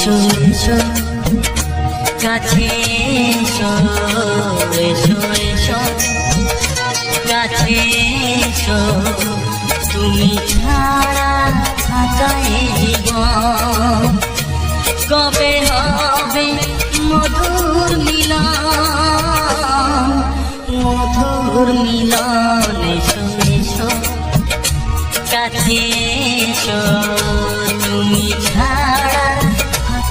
এসো এসো কাছে এসো এসো এসো কাছে এসো তুমি ছাড়া থাকায় জীবন কবে হবে মধুর মিলন মধুর মিলন এসো এসো কাছে এসো তুমি ছাড়া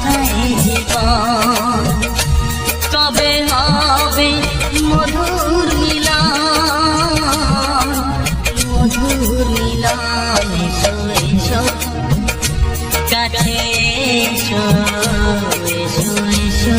থাকায় জীবন কবে হবে মধুর মিলন মধুর মিলন এসো এসো কাছে এসো এসো এসো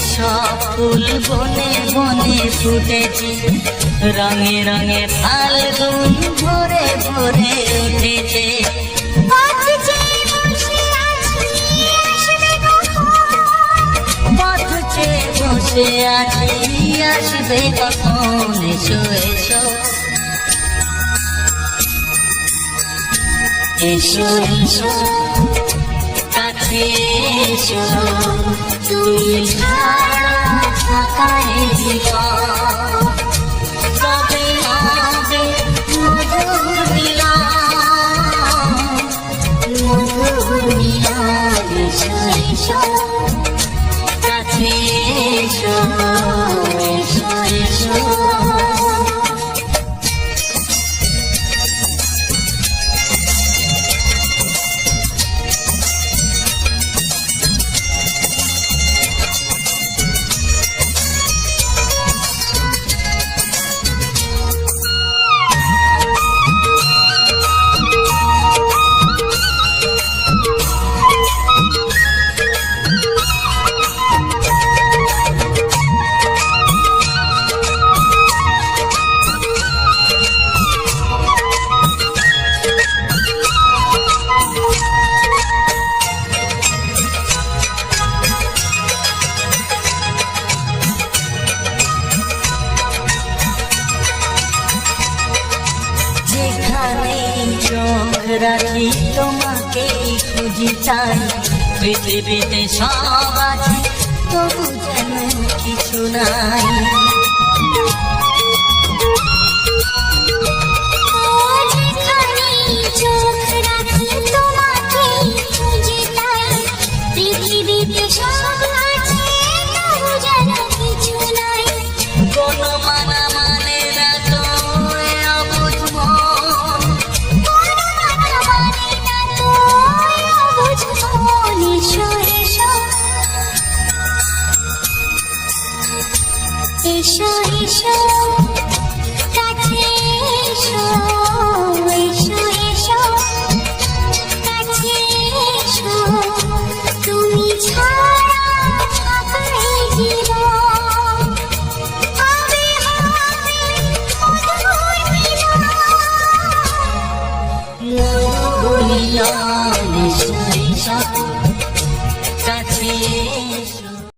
সব ফুল বনে বনে ফুটেছে রঙে রঙে ফাল্গুন ভরে ভরে উঠেছে পথ চেয়ে বসে আছি আসবে কখন এসো এসো এসো এসো কাছে এসো তুমি ছাড়া থাকায় জীবন কবে হবে মধুর মিলন মধুর মিলন এসো এসো কাছে এসো এসো এসো রাখি তোমাকে খুঁজি চাই পৃথিবীতে সব আছে তবু যেন কিছু নাই পৃথিবীতে সব আছে তবু যেন কিছু নাই কোনো মানা মানে না তো এসো এসো কাছে এসো এসো এসো কাছে এসো তুমি ছাড়া থাকায় জীবন হবে হবে মধুর মিলন মধুর মিলন এসো এসো